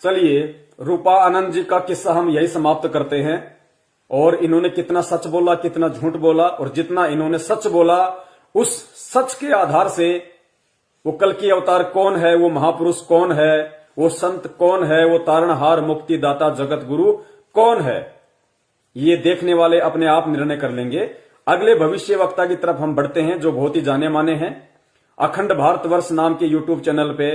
चलिए, रूपा आनंद जी का किस्सा हम यही समाप्त करते हैं। और इन्होंने कितना सच बोला, कितना झूठ बोला, और जितना इन्होंने सच बोला उस सच के आधार से वो कल्कि अवतार कौन है, वो महापुरुष कौन है, वो संत कौन है, वो तारणहार मुक्तिदाता जगत गुरु कौन है, ये देखने वाले अपने आप निर्णय कर लेंगे। अगले भविष्य वक्ता की तरफ हम बढ़ते हैं, जो बहुत ही जाने माने हैं। अखंड भारतवर्ष नाम के यूट्यूब चैनल पे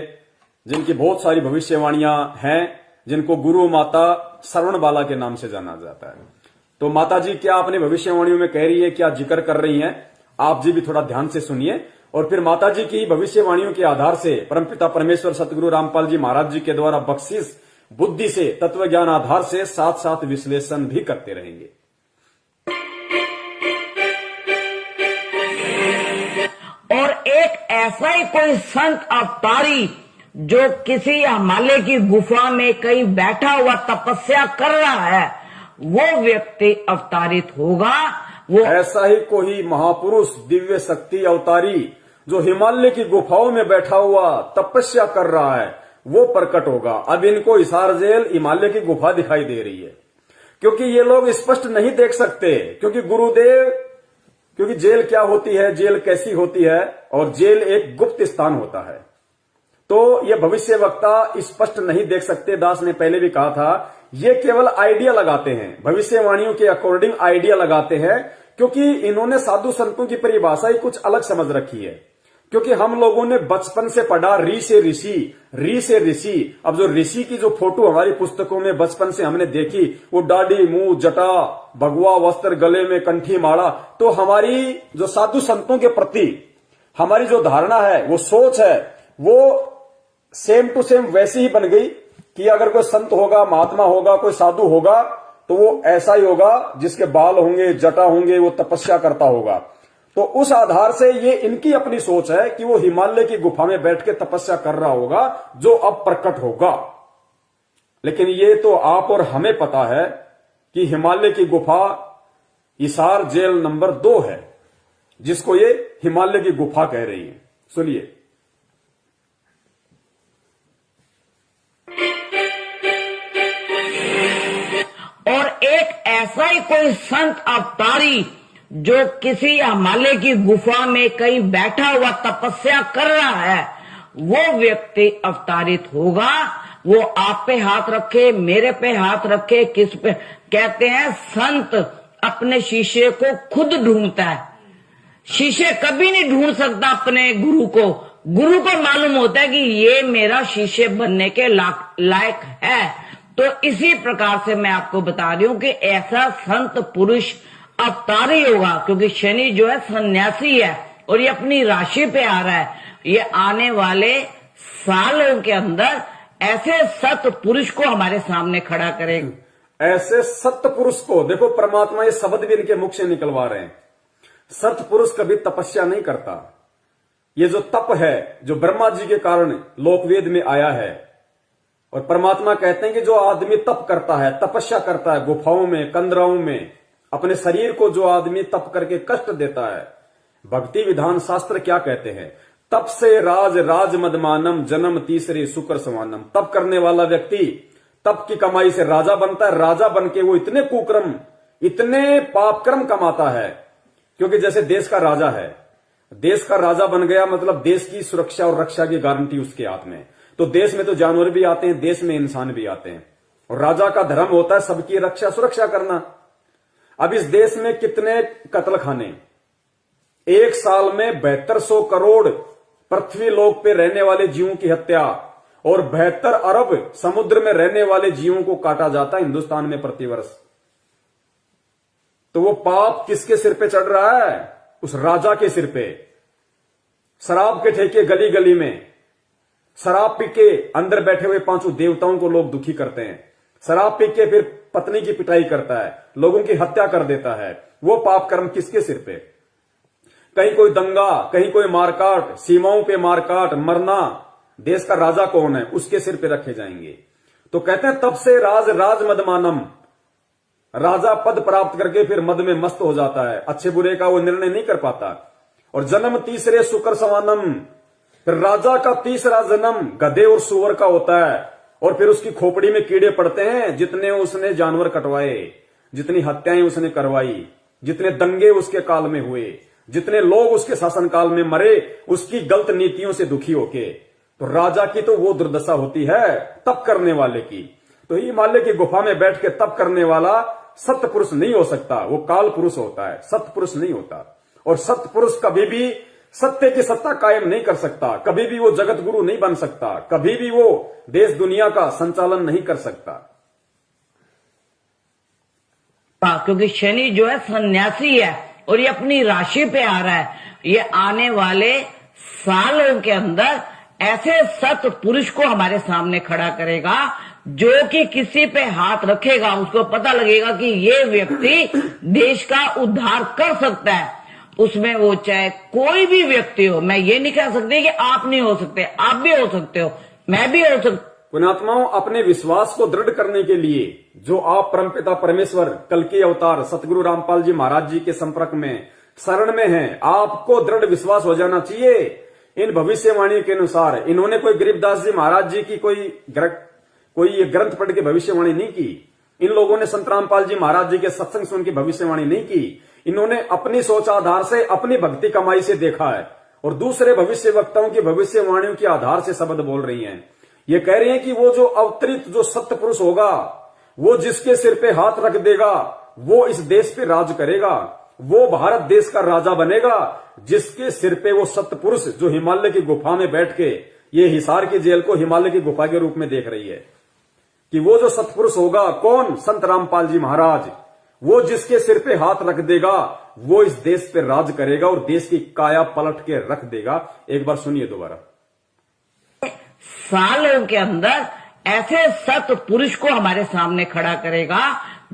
जिनकी बहुत सारी भविष्यवाणियां हैं, जिनको गुरु माता श्रवण बाला के नाम से जाना जाता है। तो माता जी क्या अपने भविष्यवाणियों में कह रही है, क्या जिक्र कर रही हैं, आप जी भी थोड़ा ध्यान से सुनिए। और फिर माता जी की भविष्यवाणियों के आधार से परमपिता परमेश्वर सतगुरु रामपाल जी महाराज जी के द्वारा बख्शिश बुद्धि से, तत्व ज्ञान आधार से साथ साथ विश्लेषण भी करते रहेंगे। और एक ऐसा ही कोई संत अवतारी जो किसी हिमालय की गुफा में कहीं बैठा हुआ तपस्या कर रहा है, वो व्यक्ति अवतारित होगा। वो ऐसा ही कोई महापुरुष दिव्य शक्ति अवतारी जो हिमालय की गुफाओं में बैठा हुआ तपस्या कर रहा है, वो प्रकट होगा। अब इनको हिसार जेल हिमालय की गुफा दिखाई दे रही है, क्योंकि ये लोग स्पष्ट नहीं देख सकते, क्योंकि गुरुदेव, क्योंकि जेल क्या होती है, जेल कैसी होती है, और जेल एक गुप्त स्थान होता है। तो ये भविष्य वक्ता स्पष्ट नहीं देख सकते। दास ने पहले भी कहा था, ये केवल आइडिया लगाते हैं, भविष्यवाणियों के अकॉर्डिंग आइडिया लगाते हैं, क्योंकि इन्होंने साधु संतों की परिभाषा ही कुछ अलग समझ रखी है। क्योंकि हम लोगों ने बचपन से पढ़ा री से ऋषि, री से ऋषि। अब जो ऋषि की जो फोटो हमारी पुस्तकों में बचपन से हमने देखी, वो दाढ़ी, मुंह, जटा, भगवा वस्त्र, गले में कंठी माला, तो हमारी जो साधु संतों के प्रति हमारी जो धारणा है, वो सोच है, वो सेम टू सेम वैसी ही बन गई कि अगर कोई संत होगा, महात्मा होगा, कोई साधु होगा, तो वो ऐसा ही होगा, जिसके बाल होंगे, जटा होंगे, वो तपस्या करता होगा। तो उस आधार से ये इनकी अपनी सोच है कि वो हिमालय की गुफा में बैठ के तपस्या कर रहा होगा, जो अब प्रकट होगा। लेकिन ये तो आप और हमें पता है कि हिमालय की गुफा हिसार जेल नंबर 2 है, जिसको ये हिमालय की गुफा कह रही है। सुनिए। और एक ऐसा ही कोई संत अवतारी जो किसी हिमालय की गुफा में कहीं बैठा हुआ तपस्या कर रहा है, वो व्यक्ति अवतारित होगा। वो आप पे हाथ रखे, मेरे पे हाथ रखे, किस पे। कहते हैं संत अपने शिष्य को खुद ढूंढता है, शिष्य कभी नहीं ढूंढ सकता अपने गुरु को। गुरु को मालूम होता है कि ये मेरा शिष्य बनने के लायक है। तो इसी प्रकार से मैं आपको बता रही हूं कि ऐसा संत पुरुष अवतारी होगा, क्योंकि शनि जो है सन्यासी है और ये अपनी राशि पे आ रहा है। ये आने वाले सालों के अंदर ऐसे सत पुरुष को हमारे सामने खड़ा करेगा। ऐसे सत्य पुरुष को देखो, परमात्मा ये शब्द भी इनके मुख से निकलवा रहे हैं। सत्य पुरुष कभी तपस्या नहीं करता। ये जो तप है, जो ब्रह्मा जी के कारण लोकवेद में आया है, और परमात्मा कहते हैं कि जो आदमी तप करता है, तपस्या करता है, गुफाओं में, कंदराओं में, अपने शरीर को जो आदमी तप करके कष्ट देता है, भक्ति विधान शास्त्र क्या कहते हैं, तप से राज राज मदमानम जन्म तीसरे शुक्र समानम। तप करने वाला व्यक्ति तप की कमाई से राजा बनता है। राजा बनके वो इतने कुकर्म, इतने पापकर्म कमाता है, क्योंकि जैसे देश का राजा है, देश का राजा बन गया मतलब देश की सुरक्षा और रक्षा की गारंटी उसके हाथ में। तो देश में तो जानवर भी आते हैं, देश में इंसान भी आते हैं, और राजा का धर्म होता है सबकी रक्षा सुरक्षा करना। अब इस देश में कितने कत्ल खाने, एक साल में 7200 करोड़ पृथ्वी लोक पे रहने वाले जीवों की हत्या, और 72 अरब समुद्र में रहने वाले जीवों को काटा जाता है हिंदुस्तान में प्रतिवर्ष। तो वो पाप किसके सिर पे चढ़ रहा है? उस राजा के सिर पे। शराब के ठेके गली गली में, शराब पी के अंदर बैठे हुए 5 देवताओं को लोग दुखी करते हैं। शराब पी के फिर पत्नी की पिटाई करता है, लोगों की हत्या कर देता है। वो पाप कर्म किसके सिर पे? कहीं कोई दंगा, कहीं कोई मारकाट, सीमाओं पे मारकाट, मरना, देश का राजा कौन है? उसके सिर पे रखे जाएंगे। तो कहते हैं तब से राज राज मदमानम, राजा पद प्राप्त करके फिर मद में मस्त हो जाता है, अच्छे बुरे का वो निर्णय नहीं कर पाता। और जन्म तीसरे शुक्र समानम, फिर राजा का तीसरा जन्म गधे और सुअर का होता है, और फिर उसकी खोपड़ी में कीड़े पड़ते हैं। जितने उसने जानवर कटवाए, जितनी हत्याएं उसने करवाई, जितने दंगे उसके काल में हुए, जितने लोग उसके शासनकाल में मरे, उसकी गलत नीतियों से दुखी होके, तो राजा की तो वो दुर्दशा होती है तप करने वाले की। तो हिमालय की गुफा में बैठ के तप करने वाला सत्य पुरुष नहीं हो सकता, वो काल पुरुष होता है, सत्य पुरुष नहीं होता। और सत्य पुरुष कभी भी सत्य की सत्ता कायम नहीं कर सकता, कभी भी वो जगत गुरु नहीं बन सकता, कभी भी वो देश दुनिया का संचालन नहीं कर सकता। क्योंकि शनि जो है सन्यासी है और ये अपनी राशि पे आ रहा है। ये आने वाले सालों के अंदर ऐसे सत्य पुरुष को हमारे सामने खड़ा करेगा जो कि किसी पे हाथ रखेगा उसको पता लगेगा कि ये व्यक्ति देश का उद्धार कर सकता है। उसमें वो चाहे कोई भी व्यक्ति हो, मैं ये नहीं कह सकती कि आप नहीं हो सकते, आप भी हो सकते हो, मैं भी हो सकता। पुण्यात्माओं, अपने विश्वास को दृढ़ करने के लिए जो आप परमपिता परमेश्वर कल के अवतार सतगुरु रामपाल जी महाराज जी के संपर्क में शरण में हैं, आपको दृढ़ विश्वास हो जाना चाहिए। इन भविष्यवाणी के अनुसार इन्होंने कोई गरीबदास जी महाराज जी की कोई ये ग्रंथ पढ़ के भविष्यवाणी नहीं की। इन लोगों ने संत रामपाल जी महाराज जी के सत्संग सुन के भविष्यवाणी नहीं की। इन्होंने अपनी सोच आधार से, अपनी भक्ति कमाई से देखा है और दूसरे भविष्य वक्ताओं की भविष्यवाणियों के आधार से शब्द बोल रही हैं। ये कह रही हैं कि वो जो अवतरित जो सत्य पुरुष होगा, वो जिसके सिर पे हाथ रख देगा वो इस देश पे राज करेगा, वो भारत देश का राजा बनेगा। जिसके सिर पे वो सत्य पुरुष जो हिमालय की गुफा में बैठ के ये हिसार की जेल को हिमालय की गुफा के रूप में देख रही है, कि वो जो सत्पुरुष होगा कौन, संत रामपाल जी महाराज, वो जिसके सिर पे हाथ रख देगा वो इस देश पे राज करेगा और देश की काया पलट के रख देगा। एक बार सुनिए दोबारा। सालों के अंदर ऐसे सत्य पुरुष को हमारे सामने खड़ा करेगा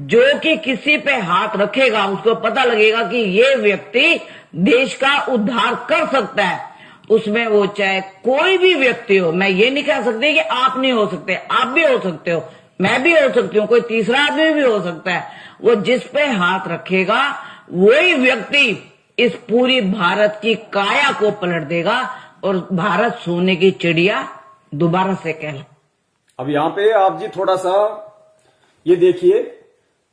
जो कि किसी पे हाथ रखेगा उसको पता लगेगा कि ये व्यक्ति देश का उद्धार कर सकता है। उसमें वो चाहे कोई भी व्यक्ति हो, मैं ये नहीं कह सकती कि आप नहीं हो सकते, आप भी हो सकते हो, मैं भी हो सकती हूँ, कोई तीसरा आदमी भी हो सकता है। वो जिस पे हाथ रखेगा वही व्यक्ति इस पूरी भारत की काया को पलट देगा और भारत सोने की चिड़िया दोबारा से कहला। अब यहां पे आप जी थोड़ा सा ये देखिए,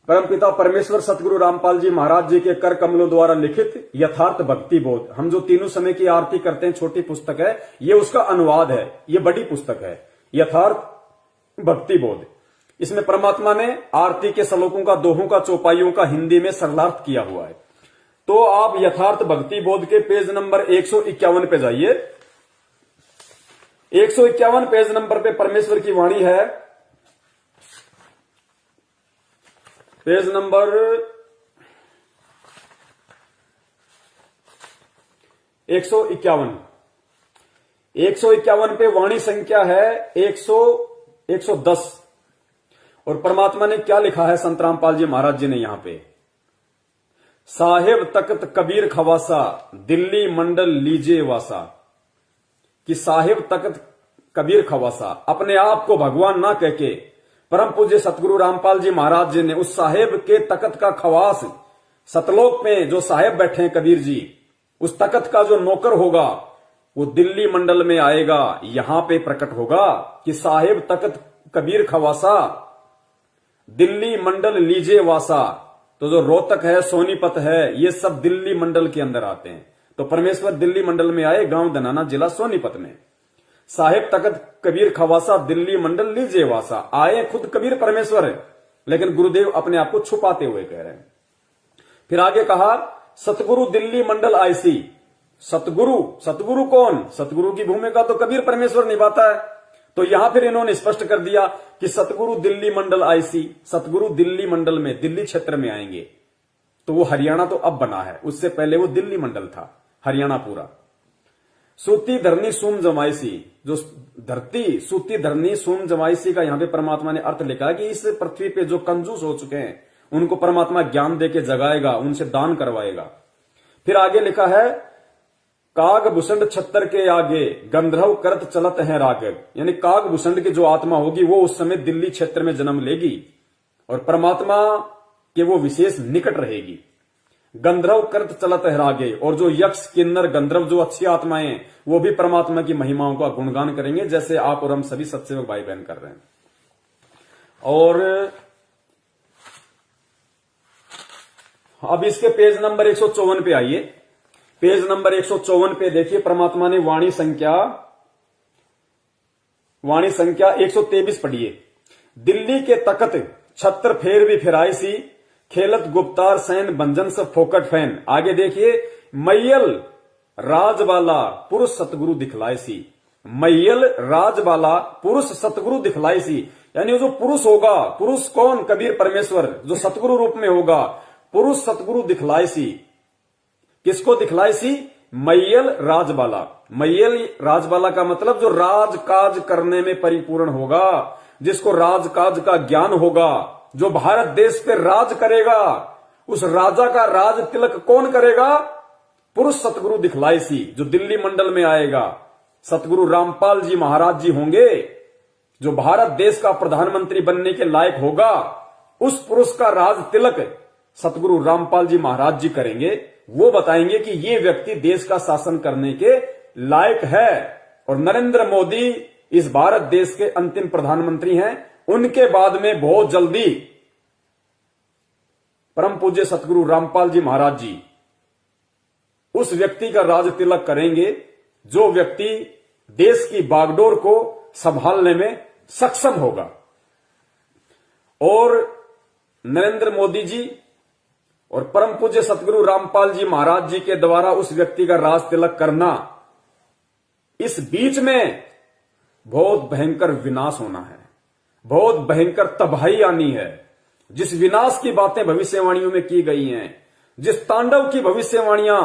परमपिता परमेश्वर सतगुरु रामपाल जी महाराज जी के कर कमलों द्वारा लिखित यथार्थ भक्ति बोध, हम जो तीनों समय की आरती करते हैं, छोटी पुस्तक है, ये उसका अनुवाद है, ये बड़ी पुस्तक है यथार्थ भक्ति बोध। इसमें परमात्मा ने आरती के श्लोकों का, दोहों का, चौपाइयों का हिंदी में सरलार्थ किया हुआ है। तो आप यथार्थ भक्ति बोध के पेज नंबर 151 पे जाइए। 151 पेज नंबर पे परमेश्वर की वाणी है, पेज नंबर 151। 151 पे वाणी संख्या है 110। और परमात्मा ने क्या लिखा है संत रामपाल जी महाराज जी ने यहां पे, साहेब तख्त कबीर खवासा दिल्ली मंडल लीजे वासा। कि साहेब तख्त कबीर खवासा, अपने आप को भगवान ना कह के परम पूज्य सतगुरु रामपाल जी महाराज जी ने उस साहेब के तख्त का खवास, सतलोक में जो साहेब बैठे हैं कबीर जी, उस तख्त का जो नौकर होगा वो दिल्ली मंडल में आएगा, यहां पे प्रकट होगा कि साहेब तख्त कबीर खवासा दिल्ली मंडल लीजे वासा। तो जो रोहतक है, सोनीपत है, ये सब दिल्ली मंडल के अंदर आते हैं। तो परमेश्वर दिल्ली मंडल में आए, गांव दनाना जिला सोनीपत में। साहेब तख्त कबीर खवासा दिल्ली मंडल लीजे वासा, आए खुद कबीर परमेश्वर है, लेकिन गुरुदेव अपने आप को छुपाते हुए कह रहे हैं। फिर आगे कहा सतगुरु दिल्ली मंडल आईसी। सतगुरु कौन? सतगुरु की भूमिका तो कबीर परमेश्वर निभाता है। तो यहां फिर इन्होंने स्पष्ट कर दिया कि सतगुरु दिल्ली मंडल आईसी, सतगुरु दिल्ली मंडल में, दिल्ली क्षेत्र में आएंगे। तो वो हरियाणा तो अब बना है, उससे पहले वो दिल्ली मंडल था, हरियाणा पूरा। सूती धरनी सूम जमाईसी, जो धरती सूती धरनी सूम जमाईसी का यहां पे परमात्मा ने अर्थ लिखा है कि इस पृथ्वी पे जो कंजूस हो चुके हैं उनको परमात्मा ज्ञान देके जगाएगा, उनसे दान करवाएगा। फिर आगे लिखा है काग भूषण छत्तर के आगे गंधर्व करत चलत है रागव, यानी काग भूषण की जो आत्मा होगी वो उस समय दिल्ली क्षेत्र में जन्म लेगी और परमात्मा के वो विशेष निकट रहेगी। गंधर्व करत चलत है रागे, और जो यक्ष किन्नर गंधर्व जो अच्छी आत्माएं वो भी परमात्मा की महिमाओं का गुणगान करेंगे, जैसे आप और हम सभी सत्सेवक भाई बहन कर रहे हैं। और अब इसके पेज नंबर 154 पे आइए। पेज नंबर 154 पे देखिए, परमात्मा ने वाणी संख्या 123 पढ़िए। दिल्ली के तकत छत्र फेर भी फिराई सी, खेलत गुप्तार सैन भंजन से फोकट फैन। आगे देखिए, मैयल राजवाला पुरुष सतगुरु दिखलाई सी। मैयल राजवाला पुरुष सतगुरु दिखलाई सी, यानी जो पुरुष होगा, पुरुष कौन? कबीर परमेश्वर, जो सतगुरु रूप में होगा, पुरुष सतगुरु दिखलाई सी। किसको दिखलाई सी? मैयल राजवाला। मैयल राजवाला का मतलब जो राजकाज करने में परिपूर्ण होगा, जिसको राजकाज का ज्ञान होगा, जो भारत देश पे राज करेगा, उस राजा का राज तिलक कौन करेगा? पुरुष सतगुरु दिखलाई सी, जो दिल्ली मंडल में आएगा। सतगुरु रामपाल जी महाराज जी होंगे, जो भारत देश का प्रधानमंत्री बनने के लायक होगा, उस पुरुष का राज तिलक सतगुरु रामपाल जी महाराज जी करेंगे। वो बताएंगे कि ये व्यक्ति देश का शासन करने के लायक है। और नरेंद्र मोदी इस भारत देश के अंतिम प्रधानमंत्री हैं। उनके बाद में बहुत जल्दी परम पूज्य सतगुरु रामपाल जी महाराज जी उस व्यक्ति का राज तिलक करेंगे, जो व्यक्ति देश की बागडोर को संभालने में सक्षम होगा। और नरेंद्र मोदी जी और परम पूज्य सतगुरु रामपाल जी महाराज जी के द्वारा उस व्यक्ति का राज तिलक करना, इस बीच में बहुत भयंकर विनाश होना है, बहुत भयंकर तबाही आनी है। जिस विनाश की बातें भविष्यवाणियों में की गई हैं, जिस तांडव की भविष्यवाणियां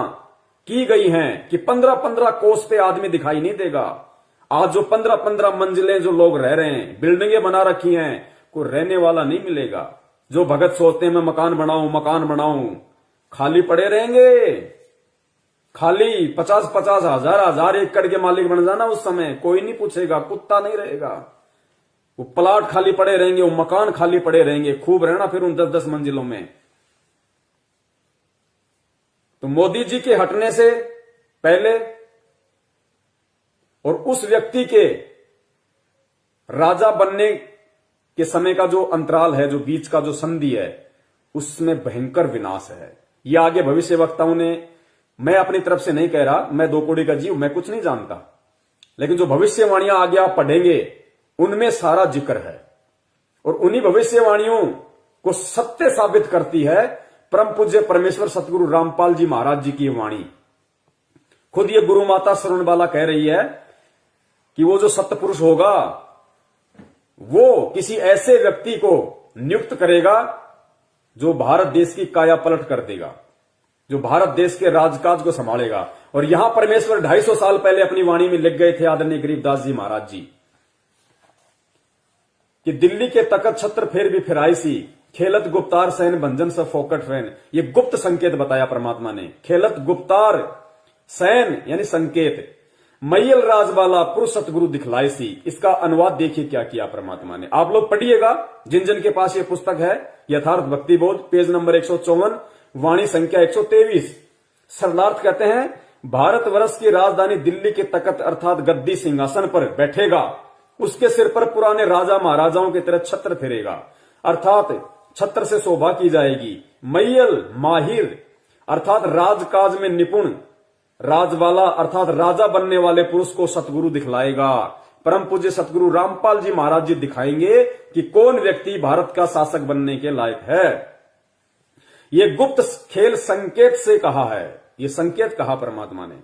की गई हैं कि 15-15 कोस पे आदमी दिखाई नहीं देगा। आज जो 15-15 मंजिलें जो लोग रह रहे हैं, बिल्डिंगें बना रखी हैं, कोई रहने वाला नहीं मिलेगा। जो भगत सोचते हैं मैं मकान बनाऊं, खाली पड़े रहेंगे। खाली 50-50 हजार एकड़ के मालिक बन जाना, उस समय कोई नहीं पूछेगा, कुत्ता नहीं रहेगा। वो प्लाट खाली पड़े रहेंगे, वो मकान खाली पड़े रहेंगे, खूब रहना फिर उन 10-10 मंजिलों में। तो मोदी जी के हटने से पहले और उस व्यक्ति के राजा बनने के समय का जो अंतराल है, जो बीच का जो संधि है, उसमें भयंकर विनाश है। ये आगे भविष्य वक्ताओं ने, मैं अपनी तरफ से नहीं कह रहा, मैं दो कौड़ी का जीव, मैं कुछ नहीं जानता, लेकिन जो भविष्यवाणियां आगे आप पढ़ेंगे उनमें सारा जिक्र है। और उन्हीं भविष्यवाणियों को सत्य साबित करती है परम पूज्य परमेश्वर सतगुरु रामपाल जी महाराज जी की वाणी। खुद ये गुरु माता शरणबाला कह रही है कि वो जो सत्य पुरुष होगा, वो किसी ऐसे व्यक्ति को नियुक्त करेगा जो भारत देश की काया पलट कर देगा, जो भारत देश के राजकाज को संभालेगा। और यहां परमेश्वर 250 साल पहले अपनी वाणी में लिख गए थे आदरणीय गरीबदास जी महाराज जी कि दिल्ली के तकत छत्र फेर भी फिराई सी, खेलत गुप्तार सैन भंजन से फोकट फैन। ये गुप्त संकेत बताया परमात्मा ने। खेलत गुप्तार सैन यानी संकेत, मैयल राजवाला पुरुष सतगुरु दिखलाई सी। इसका अनुवाद देखिए क्या किया परमात्मा ने। आप लोग पढ़िएगा, जिन जिन के पास ये पुस्तक है, यथार्थ भक्ति बोध, पेज नंबर 154, वाणी संख्या 123। सरलार्थ कहते हैं, भारतवर्ष की राजधानी दिल्ली के तकत अर्थात गद्दी सिंहासन पर बैठेगा, उसके सिर पर पुराने राजा महाराजाओं की तरह छत्र फिरेगा, अर्थात छत्र से शोभा की जाएगी। मैयल माहिर अर्थात राजकाज में निपुण, राजवाला अर्थात राजा बनने वाले पुरुष को सतगुरु दिखलाएगा। परम पूज्य सतगुरु रामपाल जी महाराज जी दिखाएंगे कि कौन व्यक्ति भारत का शासक बनने के लायक है। ये गुप्त खेल संकेत से कहा है, ये संकेत कहा परमात्मा ने।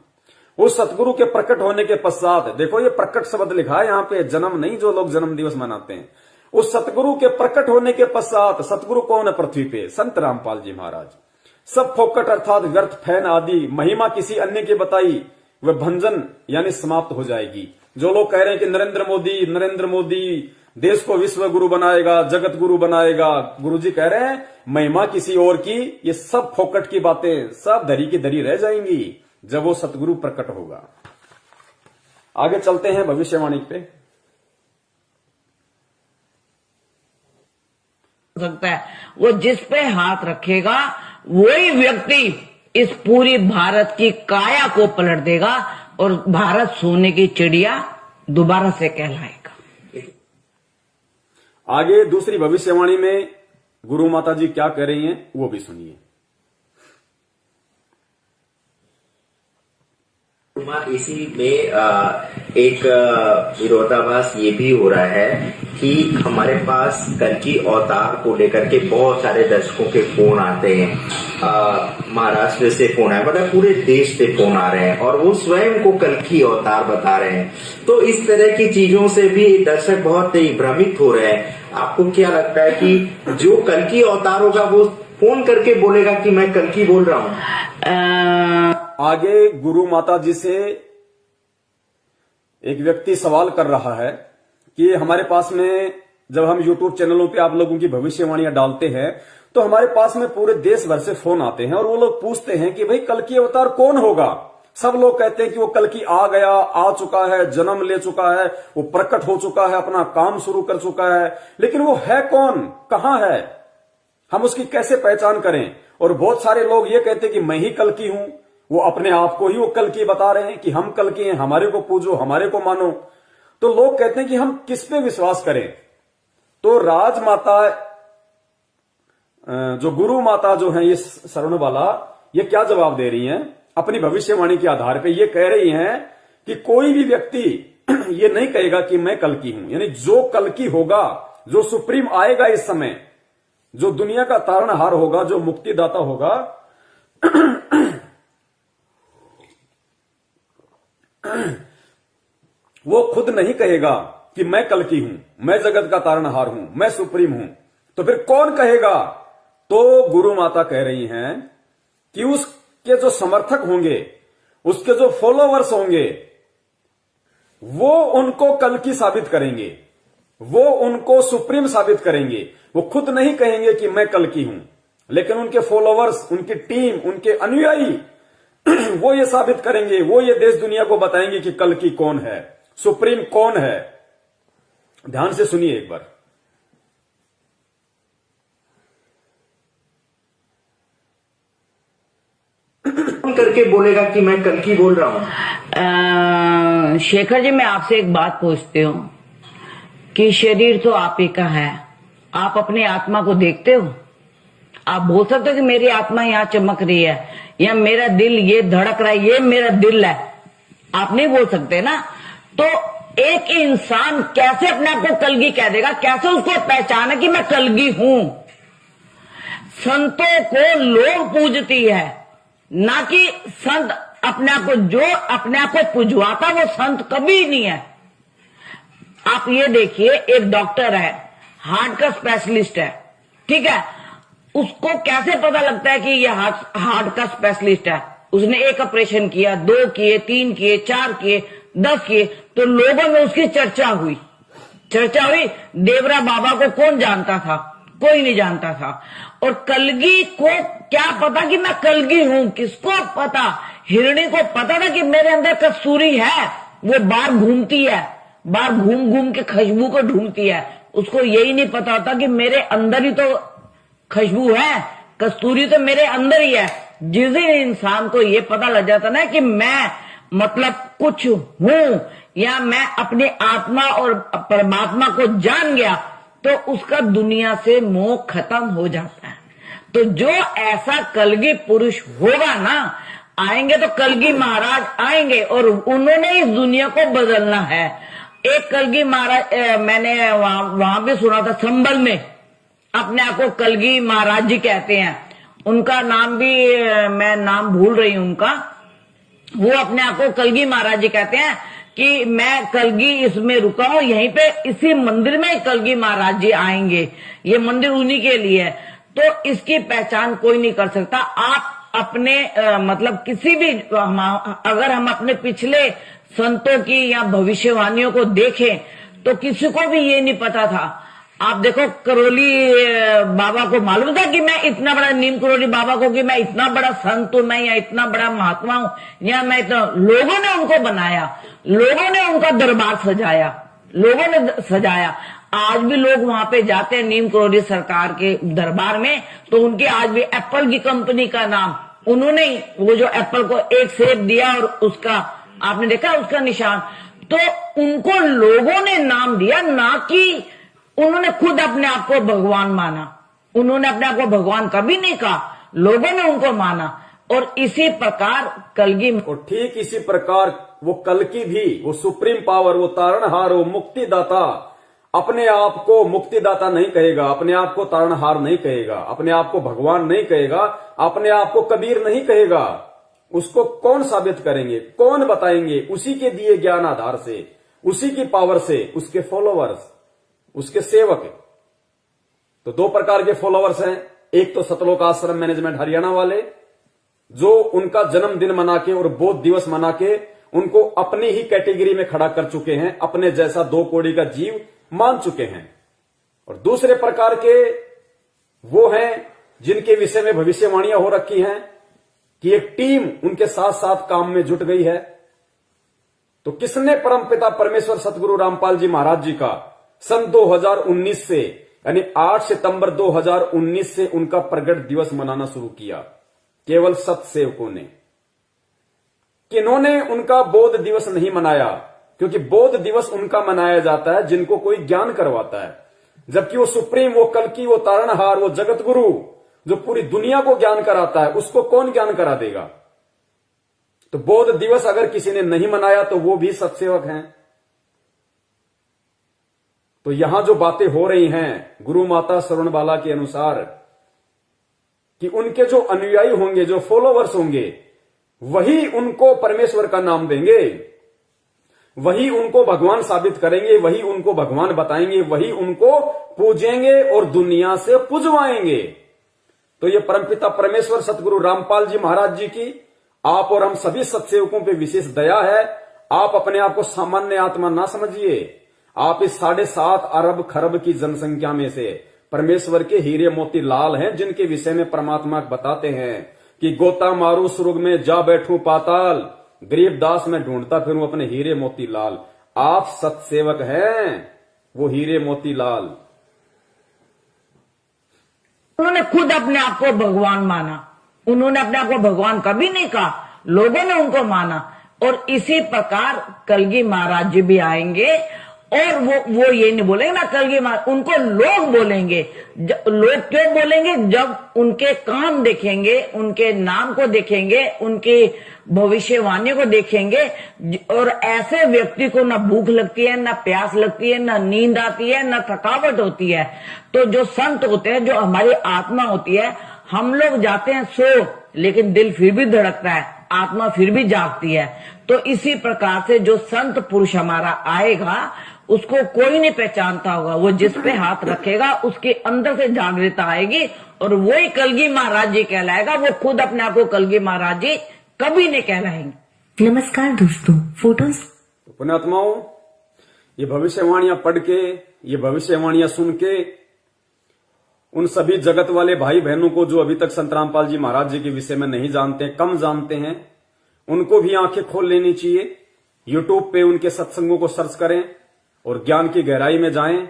उस सतगुरु के प्रकट होने के पश्चात, देखो ये प्रकट शब्द लिखा है यहां पे, जन्म नहीं जो लोग जन्म दिवस मनाते हैं। उस सतगुरु के प्रकट होने के पश्चात, सतगुरु कौन है पृथ्वी पे? संत रामपाल जी महाराज। सब फोकट अर्थात व्यर्थ फैन आदि महिमा किसी अन्य की बताई वह भंजन यानी समाप्त हो जाएगी। जो लोग कह रहे हैं कि नरेंद्र मोदी देश को विश्व गुरु बनाएगा, जगत गुरु बनाएगा, गुरु जी कह रहे हैं महिमा किसी और की, ये सब फोकट की बातें सब धरी की धरी रह जाएंगी जब वो सतगुरु प्रकट होगा। आगे चलते हैं भविष्यवाणी पे। सकता है वो जिस पे हाथ रखेगा वही व्यक्ति इस पूरी भारत की काया को पलट देगा और भारत सोने की चिड़िया दोबारा से कहलाएगा। आगे दूसरी भविष्यवाणी में गुरु माता जी क्या कह रही हैं वो भी सुनिए। इसी में एक विरोधाभास ये भी हो रहा है कि हमारे पास कल्कि अवतार को लेकर के बहुत सारे दर्शकों के फोन आते हैं। महाराष्ट्र से फोन आए, मतलब पूरे देश से फोन आ रहे हैं और वो स्वयं को कल्कि अवतार बता रहे हैं। तो इस तरह की चीजों से भी दर्शक बहुत ही भ्रमित हो रहे हैं। आपको क्या लगता है कि जो कल्कि अवतार होगा वो फोन करके बोलेगा कि मैं कल्कि बोल रहा हूं? आगे गुरु माता जी से एक व्यक्ति सवाल कर रहा है कि हमारे पास में जब हम YouTube चैनलों पे आप लोगों की भविष्यवाणियां डालते हैं तो हमारे पास में पूरे देश भर से फोन आते हैं और वो लोग पूछते हैं कि भाई कल्कि अवतार कौन होगा। सब लोग कहते हैं कि वो कल्कि आ गया, आ चुका है, जन्म ले चुका है, वो प्रकट हो चुका है, अपना काम शुरू कर चुका है, लेकिन वो है कौन, कहां है, हम उसकी कैसे पहचान करें। और बहुत सारे लोग ये कहते हैं कि मैं ही कल्कि हूं, वो अपने आप को ही वो कल्कि बता रहे हैं कि हम कल्कि हैं, हमारे को पूजो, हमारे को मानो। तो लोग कहते हैं कि हम किस पे विश्वास करें। तो राजमाता जो गुरु माता जो है ये शरणबाला, ये क्या जवाब दे रही हैं अपनी भविष्यवाणी के आधार पे। ये कह रही हैं कि कोई भी व्यक्ति ये नहीं कहेगा कि मैं कल्कि हूं, यानी जो कल्कि होगा, जो सुप्रीम आएगा इस समय, जो दुनिया का तारणहार होगा, जो मुक्तिदाता होगा, वो खुद नहीं कहेगा कि मैं कल्कि हूं, मैं जगत का तारणहार हूं, मैं सुप्रीम हूं। तो फिर कौन कहेगा? तो गुरु माता कह रही हैं कि उसके जो समर्थक होंगे, उसके जो फॉलोवर्स होंगे, वो उनको कल्कि साबित करेंगे, वो उनको सुप्रीम साबित करेंगे। वो खुद नहीं कहेंगे कि मैं कल्कि हूं, लेकिन उनके फॉलोवर्स, उनकी टीम, उनके अनुयायी वो ये साबित करेंगे, वो ये देश दुनिया को बताएंगे कि कल्कि कौन है, सुप्रीम कौन है। ध्यान से सुनिए एक बार। करके बोलेगा कि मैं कल्कि बोल रहा हूं। शेखर जी, मैं आपसे एक बात पूछती हूँ कि शरीर तो आप ही का है, आप अपनी आत्मा को देखते हो? आप बोल सकते हो कि मेरी आत्मा यहाँ चमक रही है या मेरा दिल ये धड़क रहा है, ये मेरा दिल है? आप नहीं बोल सकते ना। तो एक इंसान कैसे अपने आप को कल्कि कह देगा? कैसे उसको पहचान है कि मैं कल्कि हूं? संतों को लोग पूजती है, ना कि संत अपने आप को। जो अपने आप को पुजवाता वो संत कभी नहीं है। आप ये देखिए, एक डॉक्टर है, हार्ट का स्पेशलिस्ट है, ठीक है, उसको कैसे पता लगता है कि ये हार्ट का स्पेशलिस्ट है? उसने एक ऑपरेशन किया, 2 किए, 3 किए, 4 किए, 10 किए, तो लोगों में उसकी चर्चा हुई। देवरा बाबा को कौन जानता था? कोई नहीं जानता था। और कल्कि को क्या पता कि मैं कल्कि हूं? किसको पता? हिरणी को पता था कि मेरे अंदर कस्तूरी है, वो बाहर घूमती है, बाहर घूम घूम के खुशबू को ढूंढती है। उसको यही नहीं पता होता कि मेरे अंदर ही तो खुशबू है, कस्तूरी तो मेरे अंदर ही है। जिस दिन इंसान को ये पता लग जाता ना कि मैं मतलब कुछ हूं, या मैं अपनी आत्मा और परमात्मा को जान गया, तो उसका दुनिया से मोह खत्म हो जाता है। तो जो ऐसा कल्कि पुरुष होगा ना, आएंगे तो कल्कि महाराज आएंगे और उन्होंने इस दुनिया को बदलना है। एक कल्कि महाराज मैंने वहां भी सुना था, संभल में अपने आप को कल्कि महाराज जी कहते हैं। उनका नाम भी मैं नाम भूल रही हूं उनका। वो अपने आप को कल्कि महाराज जी कहते हैं कि मैं कल्कि इसमें रुका हूं, यहीं पे इसी मंदिर में कल्कि महाराज जी आएंगे, ये मंदिर उन्हीं के लिए है। तो इसकी पहचान कोई नहीं कर सकता। आप अपने मतलब किसी भी अगर हम अपने पिछले संतों की या भविष्यवाणियों को देखें तो किसी को भी ये नहीं पता था। आप देखो, करोली बाबा को मालूम था कि मैं इतना बड़ा, नीम करोली बाबा को कि मैं इतना बड़ा संत हूं, मैं या इतना बड़ा महात्मा हूं, या मैं इतना। लोगों ने उनको बनाया, लोगों ने उनका दरबार सजाया, लोगों ने सजाया। आज भी लोग वहां पे जाते हैं नीम करोली सरकार के दरबार में, तो उनके आज भी एप्पल की कंपनी का नाम उन्होंने, वो जो एप्पल को एक सेब दिया और उसका आपने देखा उसका निशान, तो उनको लोगों ने नाम दिया, ना कि उन्होंने खुद अपने आप को भगवान माना। उन्होंने अपने आप को भगवान कभी नहीं कहा, लोगों ने उनको माना। और इसी प्रकार कलगी, और ठीक इसी प्रकार वो कल्कि भी, वो सुप्रीम पावर, वो तारणहार, वो मुक्तिदाता अपने आप को मुक्तिदाता नहीं कहेगा, अपने आप को तारणहार नहीं कहेगा, अपने आप को भगवान नहीं कहेगा, अपने आप को कबीर नहीं कहेगा। उसको कौन साबित करेंगे, कौन बताएंगे? उसी के दिए ज्ञान आधार से, उसी की पावर से उसके फॉलोवर्स, उसके सेवक। तो दो प्रकार के फॉलोवर्स हैं। एक तो सतलोक आश्रम मैनेजमेंट हरियाणा वाले, जो उनका जन्मदिन मना के और बोध दिवस मना के उनको अपनी ही कैटेगरी में खड़ा कर चुके हैं, अपने जैसा 2 कौड़ी का जीव मान चुके हैं। और दूसरे प्रकार के वो हैं जिनके विषय में भविष्यवाणियां हो रखी हैं कि एक टीम उनके साथ साथ काम में जुट गई है। तो किसने परमपिता परमेश्वर सतगुरु रामपाल जी महाराज जी का सन 2019 से, यानी 8 सितंबर 2019 से उनका प्रगट दिवस मनाना शुरू किया? केवल सत्सेवकों ने। किन्होंने उनका बोध दिवस नहीं मनाया? क्योंकि बोध दिवस उनका मनाया जाता है जिनको कोई ज्ञान करवाता है, जबकि वो सुप्रीम, वो कल्कि, वो तारणहार, वो जगत गुरु जो पूरी दुनिया को ज्ञान कराता है, उसको कौन ज्ञान करा देगा? तो बोध दिवस अगर किसी ने नहीं मनाया तो वो भी सत्सेवक हैं। तो यहां जो बातें हो रही हैं गुरु माता श्रवणबाला के अनुसार कि उनके जो अनुयायी होंगे, जो फॉलोवर्स होंगे, वही उनको परमेश्वर का नाम देंगे, वही उनको भगवान साबित करेंगे, वही उनको भगवान बताएंगे, वही उनको पूजेंगे और दुनिया से पुजवाएंगे। तो ये परमपिता परमेश्वर सतगुरु रामपाल जी महाराज जी की आप और हम सभी सत्सेवकों पे विशेष दया है। आप अपने आप को सामान्य आत्मा ना समझिए। आप इस 7.5 अरब खरब की जनसंख्या में से परमेश्वर के हीरे मोती लाल हैं, जिनके विषय में परमात्मा बताते हैं कि गोता मारू सुर्ग में जा बैठूं पाताल, गरीब दास में ढूंढता फिरूं अपने हीरे मोती लाल। आप सत्सेवक हैं, वो हीरे मोती लाल। उन्होंने खुद अपने आप को भगवान माना। उन्होंने अपने आप को भगवान कभी नहीं कहा, लोगों ने उनको माना। और इसी प्रकार कलगी महाराज जी भी आएंगे और वो ये नहीं बोलेंगे ना कलगी महाराज, उनको लोग बोलेंगे। लोग क्यों बोलेंगे? जब उनके काम देखेंगे, उनके नाम को देखेंगे, उनकी भविष्यवाणी को देखेंगे। और ऐसे व्यक्ति को ना भूख लगती है, ना प्यास लगती है, ना नींद आती है, ना थकावट होती है। तो जो संत होते हैं, जो हमारी आत्मा होती है, हम लोग जाते हैं सो, लेकिन दिल फिर भी धड़कता है, आत्मा फिर भी जागती है। तो इसी प्रकार से जो संत पुरुष हमारा आएगा, उसको कोई नहीं पहचानता होगा। वो जिस पे हाथ रखेगा उसके अंदर से जागृता आएगी और वही कलगी महाराज जी कहलाएगा। वो खुद अपने आप को कलगी महाराज जी कभी नहीं कहलाएंगे। नमस्कार दोस्तों, फोटोज पुण्यात्माओं, ये भविष्यवाणियां पढ़ के, ये भविष्यवाणियां सुन के उन सभी जगत वाले भाई बहनों को जो अभी तक संत रामपाल जी महाराज जी के विषय में नहीं जानते, कम जानते हैं, उनको भी आंखें खोल लेनी चाहिए। यूट्यूब पे उनके सत्संगों को सर्च करें और ज्ञान की गहराई में जाएं।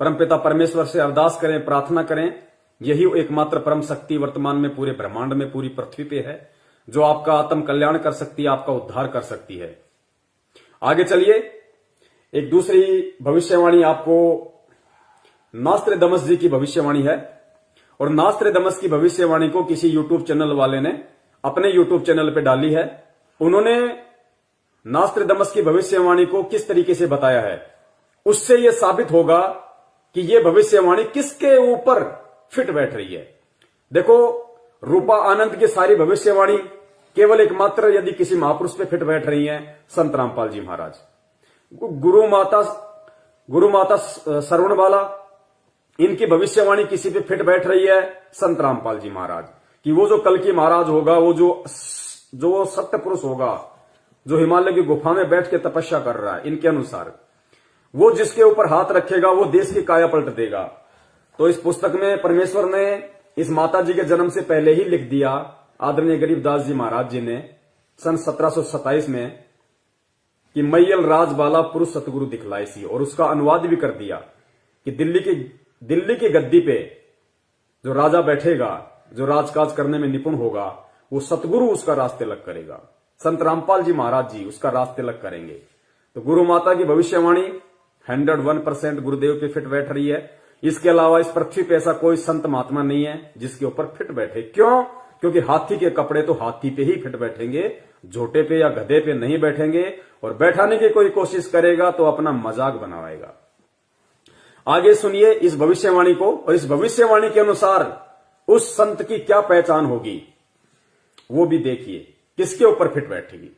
परमपिता परमेश्वर से अरदास करें, प्रार्थना करें। यही एकमात्र परम शक्ति वर्तमान में पूरे ब्रह्मांड में, पूरी पृथ्वी पे है, जो आपका आत्म कल्याण कर सकती है, आपका उद्धार कर सकती है। आगे चलिए, एक दूसरी भविष्यवाणी आपको नास्त्रेदमस जी की भविष्यवाणी है। और नास्त्रेदमस की भविष्यवाणी को किसी यूट्यूब चैनल वाले ने अपने यूट्यूब चैनल पे डाली है। उन्होंने नास्त्रेदमस की भविष्यवाणी को किस तरीके से बताया है, उससे यह साबित होगा कि यह भविष्यवाणी किसके ऊपर फिट बैठ रही है। देखो, रूपा आनंद की सारी भविष्यवाणी केवल एकमात्र यदि किसी महापुरुष पे फिट बैठ रही है, संत रामपाल जी महाराज। गुरु माता श्रवणबाला, इनकी भविष्यवाणी किसी पे फिट बैठ रही है, संत रामपाल जी महाराज कि वो जो कल्कि महाराज होगा, वो जो सत्य पुरुष होगा, जो हिमालय की गुफा में बैठ के तपस्या कर रहा है, इनके अनुसार वो जिसके ऊपर हाथ रखेगा वो देश की काया पलट देगा। तो इस पुस्तक में परमेश्वर ने इस माता जी के जन्म से पहले ही लिख दिया, आदरणीय गरीबदास जी महाराज जी ने सन 1727 में, कि मैयल राजबाला पुरुष सतगुरु दिखलाई सी। और उसका अनुवाद भी कर दिया कि दिल्ली की गद्दी पे जो राजा बैठेगा, जो राजकाज करने में निपुण होगा, वो सतगुरु उसका रास्ते लग करेगा। संत रामपाल जी महाराज जी उसका रास्ते लग करेंगे। तो गुरु माता की भविष्यवाणी 101% गुरुदेव पे फिट बैठ रही है। इसके अलावा इस पृथ्वी पे ऐसा कोई संत महात्मा नहीं है जिसके ऊपर फिट बैठे। क्यों? क्योंकि हाथी के कपड़े तो हाथी पे ही फिट बैठेंगे, झोटे पे या गधे पे नहीं बैठेंगे। और बैठाने की कोई कोशिश करेगा तो अपना मजाक बनाएगा। आगे सुनिए इस भविष्यवाणी को, और इस भविष्यवाणी के अनुसार उस संत की क्या पहचान होगी वो भी देखिए, किसके ऊपर फिट बैठेगी।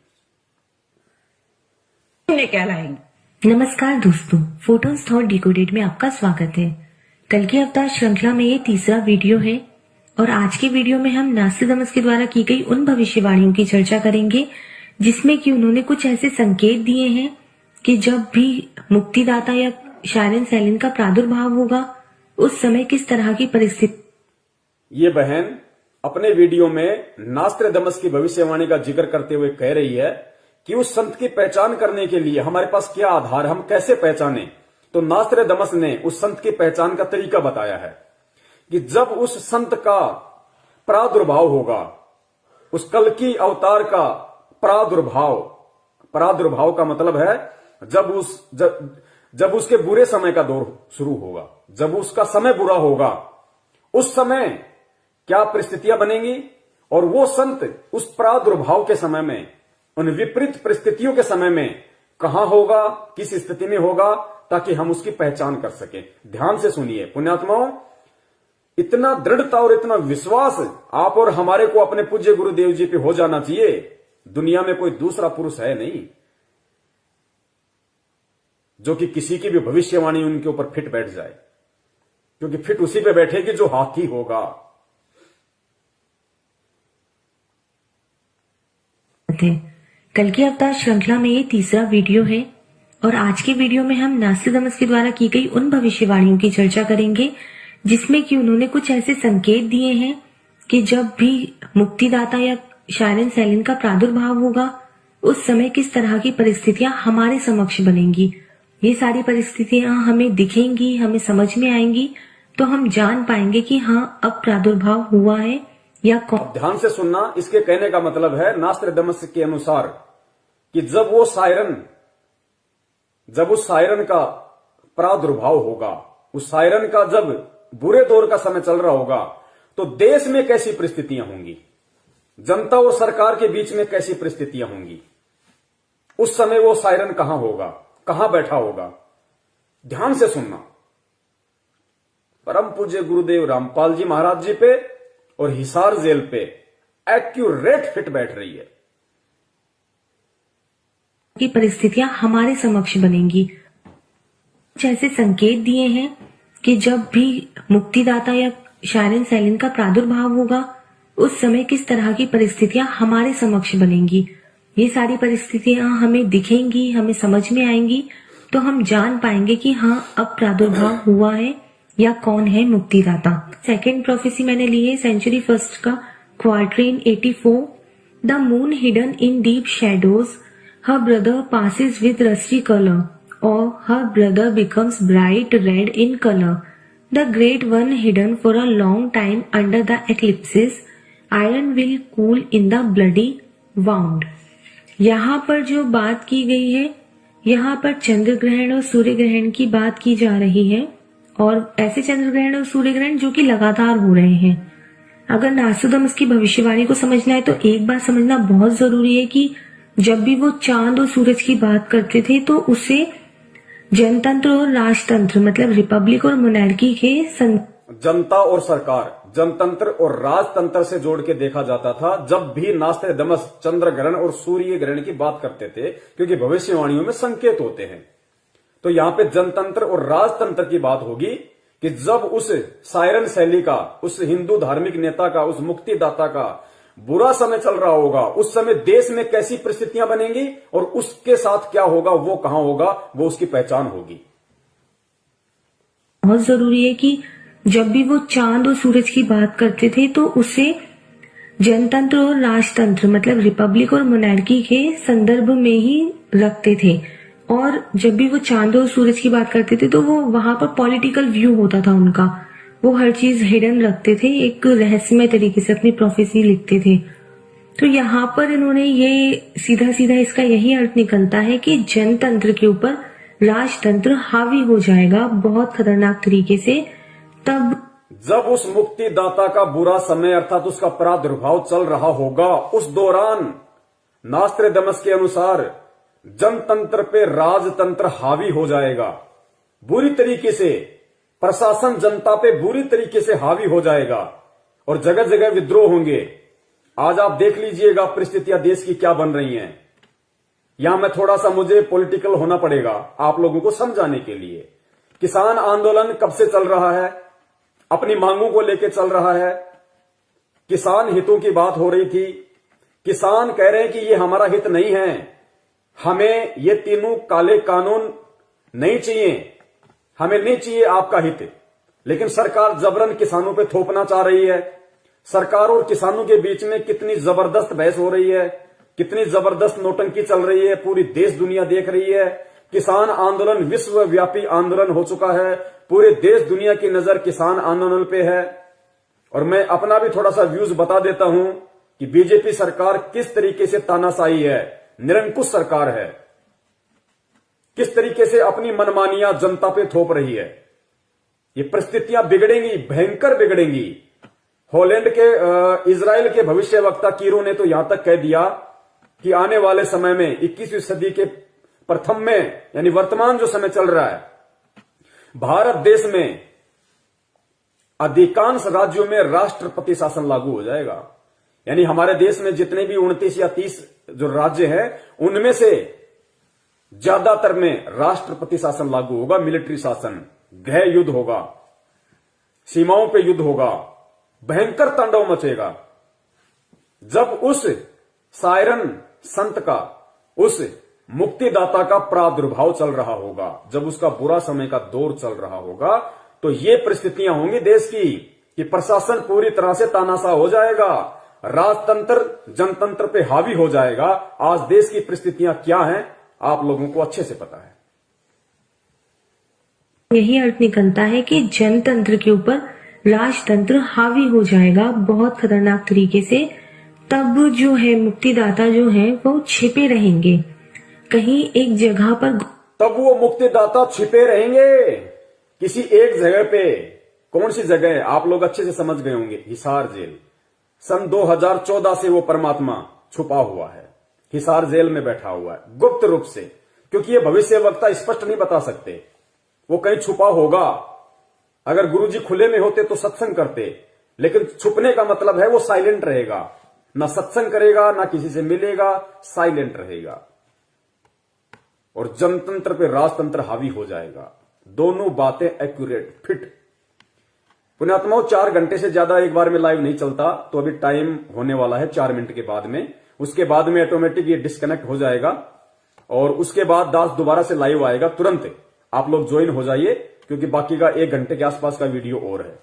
कहलाएंगे। नमस्कार दोस्तों, फोटोज थॉट डिकोडेड में आपका स्वागत है। कल की अवतार श्रृंखला में ये तीसरा वीडियो है और आज के वीडियो में हम नास्ट्राडामस के द्वारा की गई उन भविष्यवाणियों की चर्चा करेंगे जिसमें कि उन्होंने कुछ ऐसे संकेत दिए हैं कि जब भी मुक्तिदाता या शायरन सैलिन का प्रादुर्भाव होगा उस समय किस तरह की परिस्थिति। ये बहन अपने वीडियो में नास्ट्राडामस की भविष्यवाणी का जिक्र करते हुए कह रही है कि उस संत की पहचान करने के लिए हमारे पास क्या आधार, हम कैसे पहचाने। तो नास्ट्राडामस ने उस संत की पहचान का तरीका बताया है कि जब उस संत का प्रादुर्भाव होगा, उस कल्कि अवतार का प्रादुर्भाव का मतलब है जब उसके बुरे समय का दौर शुरू होगा, जब उसका समय बुरा होगा, उस समय क्या परिस्थितियां बनेंगी। और वो संत उस प्रादुर्भाव के समय में, उन विपरीत परिस्थितियों के समय में कहां होगा, किस स्थिति में होगा, ताकि हम उसकी पहचान कर सकें। ध्यान से सुनिए पुण्यात्माओं, इतना दृढ़ता और इतना विश्वास आप और हमारे को अपने पूज्य गुरुदेव जी पे हो जाना चाहिए। दुनिया में कोई दूसरा पुरुष है नहीं जो कि किसी की भी भविष्यवाणी उनके ऊपर फिट बैठ जाए, क्योंकि फिट उसी पे बैठेगी जो हाथी होगा। कल की अवतार श्रृंखला में ये तीसरा वीडियो है और आज के वीडियो में हम नास्ट्राडामस के द्वारा की गई उन भविष्यवाणियों की चर्चा करेंगे जिसमें कि उन्होंने कुछ ऐसे संकेत दिए हैं कि जब भी मुक्तिदाता या शायरन सैलिन का प्रादुर्भाव होगा उस समय किस तरह की परिस्थितियां हमारे समक्ष बनेंगी। ये सारी परिस्थितियां हमें दिखेंगी, हमें समझ में आएंगी, तो हम जान पाएंगे कि हाँ अब प्रादुर्भाव हुआ है या कौन। ध्यान से सुनना, इसके कहने का मतलब है नास्ट्राडामस के अनुसार कि जब उस सायरन का प्रादुर्भाव होगा, उस सायरन का जब बुरे दौर का समय चल रहा होगा, तो देश में कैसी परिस्थितियां होंगी, जनता और सरकार के बीच में कैसी परिस्थितियां होंगी। उस समय वो सायरन कहां होगा, कहां बैठा होगा। ध्यान से सुनना, परम पूज्य गुरुदेव रामपाल जी महाराज जी पे और हिसार जेल पे एक्यूरेट फिट बैठ रही है की परिस्थितियां हमारे समक्ष बनेंगी। जैसे संकेत दिए हैं कि जब भी मुक्तिदाता या शायरन सैलिन का प्रादुर्भाव होगा उस समय किस तरह की परिस्थितियां हमारे समक्ष बनेंगी। ये सारी परिस्थितियां हमें दिखेंगी, हमें समझ में आएंगी, तो हम जान पाएंगे कि हाँ अब प्रादुर्भाव हुआ है या कौन है मुक्तिदाता। सेकेंड प्रोफेसी मैंने ली है सेंचुरी फर्स्ट का quatrain 84। The moon hidden in deep shadows, her brother passes with rusty colour or her brother becomes bright red in color. The great one hidden for a long time under the eclipses, iron will cool in the bloody wound. यहाँ पर जो बात की गई है, यहाँ पर चंद्र ग्रहण और सूर्य ग्रहण की बात की जा रही है और ऐसे चंद्र ग्रहण और सूर्य ग्रहण जो कि लगातार हो रहे हैं। अगर नास्ट्राडामस की भविष्यवाणी को समझना है तो एक बात समझना बहुत जरूरी है कि जब भी वो चांद और सूरज की बात करते थे तो उसे जनतंत्र और राजतंत्र मतलब रिपब्लिक और मोनार्की के जनता और सरकार, जनतंत्र और राजतंत्र से जोड़ के देखा जाता था जब भी नास्ट्राडामस चंद्र ग्रहण और सूर्य ग्रहण की बात करते थे, क्योंकि भविष्यवाणियों में संकेत होते हैं। तो यहाँ पे जनतंत्र और राजतंत्र की बात होगी कि जब उस सायरन शैली का, उस हिंदू धार्मिक नेता का, उस मुक्तिदाता का बुरा समय चल रहा होगा, उस समय देश में कैसी परिस्थितियां बनेंगी और उसके साथ क्या होगा, वो कहां होगा, वो उसकी पहचान होगी। बहुत जरूरी है कि जब भी वो चांद और सूरज की बात करते थे तो उसे जनतंत्र और राजतंत्र मतलब रिपब्लिक और मोनार्की के संदर्भ में ही रखते थे। और जब भी वो चांद और सूरज की बात करते थे तो वो वहां पर पॉलिटिकल व्यू होता था उनका, वो हर चीज हिडन रखते थे, एक रहस्यमय तरीके से अपनी प्रोफेसी लिखते थे। तो यहाँ पर इन्होंने ये सीधा सीधा इसका यही अर्थ निकलता है कि जनतंत्र के ऊपर राजतंत्र हावी हो जाएगा बहुत खतरनाक तरीके से। तब जब उस मुक्तिदाता का बुरा समय अर्थात उसका प्रादुर्भाव चल रहा होगा, उस दौरान नास्त्रडमस के अनुसार जनतंत्र पे राजतंत्र हावी हो जाएगा बुरी तरीके से, प्रशासन जनता पे बुरी तरीके से हावी हो जाएगा और जगह जगह विद्रोह होंगे। आज आप देख लीजिएगा परिस्थितियां देश की क्या बन रही हैं। यहां मैं थोड़ा सा मुझे पॉलिटिकल होना पड़ेगा आप लोगों को समझाने के लिए। किसान आंदोलन कब से चल रहा है, अपनी मांगों को लेकर चल रहा है, किसान हितों की बात हो रही थी। किसान कह रहे हैं कि ये हमारा हित नहीं है, हमें ये तीनों काले कानून नहीं चाहिए, हमें नहीं चाहिए आपका हित। लेकिन सरकार जबरन किसानों पे थोपना चाह रही है। सरकार और किसानों के बीच में कितनी जबरदस्त बहस हो रही है, कितनी जबरदस्त नौटंकी चल रही है, पूरी देश दुनिया देख रही है। किसान आंदोलन विश्वव्यापी आंदोलन हो चुका है, पूरे देश दुनिया की नजर किसान आंदोलन पे है। और मैं अपना भी थोड़ा सा व्यूज बता देता हूं कि बीजेपी सरकार किस तरीके से तानाशाही है, निरंकुश सरकार है, किस तरीके से अपनी मनमानियां जनता पे थोप रही है। ये परिस्थितियां बिगड़ेंगी, भयंकर बिगड़ेंगी। हॉलैंड के इजराइल के भविष्यवक्ता कीरो ने तो यहां तक कह दिया कि आने वाले समय में 21वीं सदी के प्रथम में यानी वर्तमान जो समय चल रहा है, भारत देश में अधिकांश राज्यों में राष्ट्रपति शासन लागू हो जाएगा। यानी हमारे देश में जितने भी 29 या 30 जो राज्य हैं उनमें से ज्यादातर में राष्ट्रपति शासन लागू होगा, मिलिट्री शासन, गृह युद्ध होगा, सीमाओं पे युद्ध होगा, भयंकर तांडव मचेगा। जब उस सायरन संत का, उस मुक्तिदाता का प्रादुर्भाव चल रहा होगा, जब उसका बुरा समय का दौर चल रहा होगा, तो ये परिस्थितियां होंगी देश की कि प्रशासन पूरी तरह से तानाशाह हो जाएगा, राजतंत्र जनतंत्र पे हावी हो जाएगा। आज देश की परिस्थितियां क्या हैं आप लोगों को अच्छे से पता है। यही अर्थ निकलता है कि जनतंत्र के ऊपर राजतंत्र हावी हो जाएगा बहुत खतरनाक तरीके से। तब जो है मुक्तिदाता जो है वो छिपे रहेंगे कहीं एक जगह पर। तब वो मुक्तिदाता छिपे रहेंगे किसी एक जगह पे। कौन सी जगह है आप लोग अच्छे से समझ गए होंगे, हिसार जेल। सन 2014 से वो परमात्मा छुपा हुआ है, हिसार जेल में बैठा हुआ है गुप्त रूप से, क्योंकि ये भविष्यवक्ता स्पष्ट नहीं बता सकते, वो कहीं छुपा होगा। अगर गुरुजी खुले में होते तो सत्संग करते, लेकिन छुपने का मतलब है वो साइलेंट रहेगा, ना सत्संग करेगा, ना किसी से मिलेगा, साइलेंट रहेगा और जनतंत्र पे राजतंत्र हावी हो जाएगा। दोनों बातें एक्यूरेट, फिट। पुण्यात्माओं, 4 घंटे से ज्यादा एक बार में लाइव नहीं चलता, तो अभी टाइम होने वाला है 4 मिनट के बाद में। उसके बाद में ऑटोमेटिक ये डिस्कनेक्ट हो जाएगा और उसके बाद दास दोबारा से लाइव आएगा। तुरंत आप लोग ज्वाइन हो जाइए, क्योंकि बाकी का 1 घंटे के आसपास का वीडियो और है,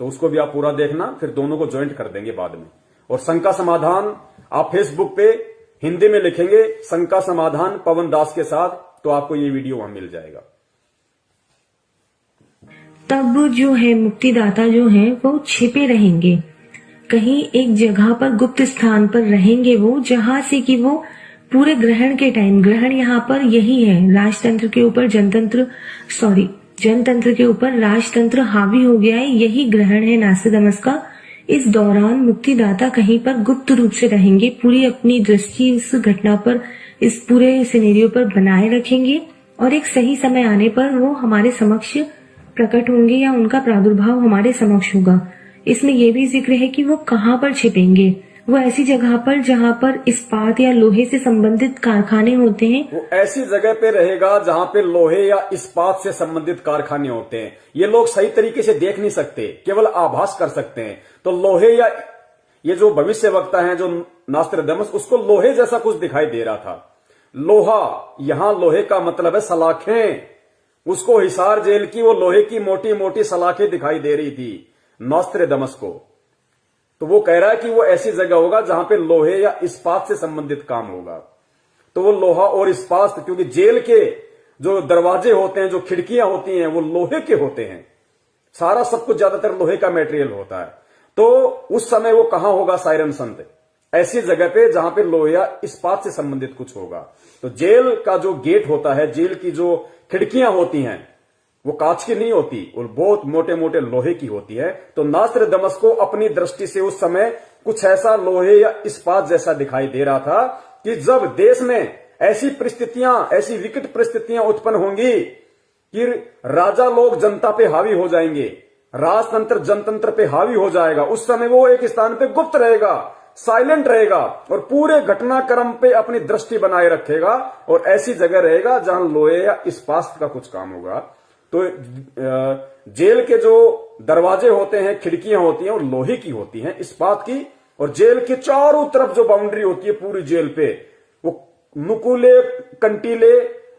तो उसको भी आप पूरा देखना, फिर दोनों को ज्वाइंट कर देंगे बाद में। और शंका समाधान आप फेसबुक पे हिंदी में लिखेंगे शंका समाधान पवन दास के साथ, तो आपको ये वीडियो वहां मिल जाएगा। तब जो है मुक्तिदाता जो है वो छिपे रहेंगे कहीं एक जगह पर, गुप्त स्थान पर रहेंगे वो, जहां से कि वो पूरे ग्रहण के टाइम, ग्रहण यहाँ पर यही है, राजतंत्र के ऊपर जनतंत्र के ऊपर राजतंत्र हावी हो गया है, यही ग्रहण है नास्त्रडमस का। इस दौरान मुक्तिदाता कहीं पर गुप्त रूप से रहेंगे, पूरी अपनी दृष्टि इस घटना पर, इस पूरे सिनेरियो पर बनाए रखेंगे और एक सही समय आने पर वो हमारे समक्ष प्रकट होंगे या उनका प्रादुर्भाव हमारे समक्ष होगा। इसमें यह भी जिक्र है कि वो कहाँ पर छिपेंगे। वो ऐसी जगह पर जहाँ पर इस्पात या लोहे से संबंधित कारखाने होते हैं, वो ऐसी जगह पे रहेगा जहाँ पे लोहे या इस्पात से संबंधित कारखाने होते हैं। ये लोग सही तरीके से देख नहीं सकते, केवल आभास कर सकते हैं। तो लोहे या ये जो भविष्यवक्ता है जो नास्त्रडमस, उसको लोहे जैसा कुछ दिखाई दे रहा था। लोहा, यहां लोहे का मतलब है सलाखें। उसको हिसार जेल की वो लोहे की मोटी मोटी सलाखें दिखाई दे रही थी नास्त्रडमस को। तो वो कह रहा है कि वो ऐसी जगह होगा जहां पे लोहे या इस्पात से संबंधित काम होगा। तो वो लोहा और इस्पात, क्योंकि जेल के जो दरवाजे होते हैं, जो खिड़कियां होती हैं, वो लोहे के होते हैं, सारा सब कुछ ज्यादातर लोहे का मटेरियल होता है। तो उस समय वो कहां होगा सायरन संत? ऐसी जगह पे जहां पे लोहे या इस्पात से संबंधित कुछ होगा। तो जेल का जो गेट होता है, जेल की जो खिड़कियां होती हैं, वो कांच की नहीं होती और बहुत मोटे मोटे लोहे की होती है। तो नास्त्रदमस को अपनी दृष्टि से उस समय कुछ ऐसा लोहे या इस्पात जैसा दिखाई दे रहा था कि जब देश में ऐसी परिस्थितियां, ऐसी विकट परिस्थितियां उत्पन्न होंगी कि राजा लोग जनता पे हावी हो जाएंगे, राजतंत्र जनतंत्र पे हावी हो जाएगा, उस समय वो एक स्थान पे गुप्त रहेगा, साइलेंट रहेगा और पूरे घटनाक्रम पे अपनी दृष्टि बनाए रखेगा और ऐसी जगह रहेगा जहां लोहे या इस्पात का कुछ काम होगा। तो जेल के जो दरवाजे होते हैं, खिड़कियां होती हैं, और लोहे की होती हैं, इस्पात की, और जेल के चारों तरफ जो बाउंड्री होती है पूरी जेल पे, वो नुकीले कंटीले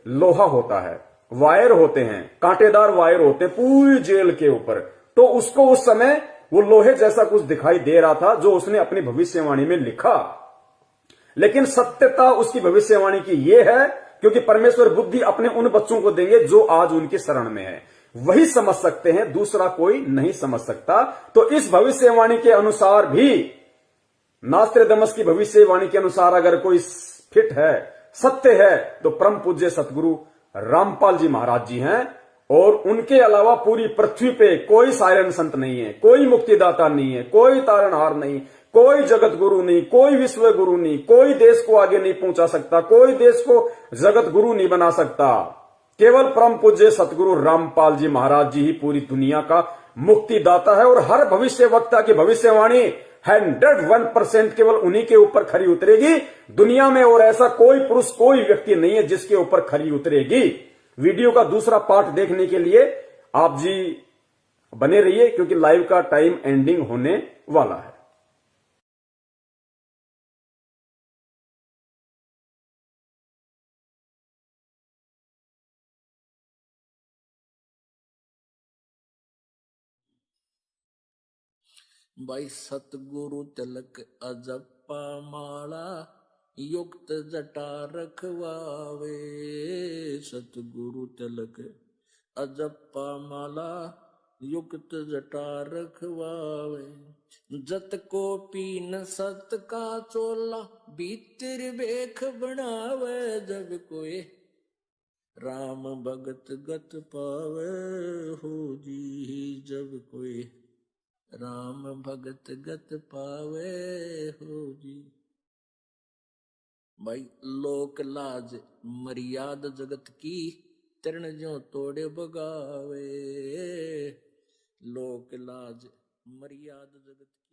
लोहा होता है, वायर होते हैं, कांटेदार वायर होते हैं पूरी जेल के ऊपर। तो उसको उस समय वो लोहे जैसा कुछ दिखाई दे रहा था जो उसने अपनी भविष्यवाणी में लिखा। लेकिन सत्यता उसकी भविष्यवाणी की ये है, क्योंकि परमेश्वर बुद्धि अपने उन बच्चों को देंगे जो आज उनकी शरण में है, वही समझ सकते हैं, दूसरा कोई नहीं समझ सकता। तो इस भविष्यवाणी के अनुसार भी, नास्त्रदमस की भविष्यवाणी के अनुसार अगर कोई फिट है, सत्य है, तो परम पूज्य सतगुरु रामपाल जी महाराज जी हैं। और उनके अलावा पूरी पृथ्वी पे कोई सायरन संत नहीं है, कोई मुक्तिदाता नहीं है, कोई तारणहार नहीं, कोई जगत गुरु नहीं, कोई विश्व गुरु नहीं, कोई देश को आगे नहीं पहुंचा सकता, कोई देश को जगत गुरु नहीं बना सकता। केवल परम पूज्य सतगुरु रामपाल जी महाराज जी ही पूरी दुनिया का मुक्तिदाता है। और हर भविष्य वक्ता की भविष्यवाणी 101% केवल उन्हीं के ऊपर खरी उतरेगी दुनिया में, और ऐसा कोई पुरुष, कोई व्यक्ति नहीं है जिसके ऊपर खरी उतरेगी। वीडियो का दूसरा पार्ट देखने के लिए आप जी बने रहिए, क्योंकि लाइव का टाइम एंडिंग होने वाला है। भाई सतगुरु तिलक अजप्पा माला युक्त जटा रखवावे। सतगुरु तिलक अजप्पा माला युक्त जटा रखवावे। जत को पीन सत का चोला भीतर बेख बनावे। जब कोई राम भगत गत पावे हो जी। जब कोई राम भगत गत पावे हो जी। भाई लोक लाज मर्याद जगत की तरण जो तोड़े बगावे। लोक लाज मर्याद जगत की।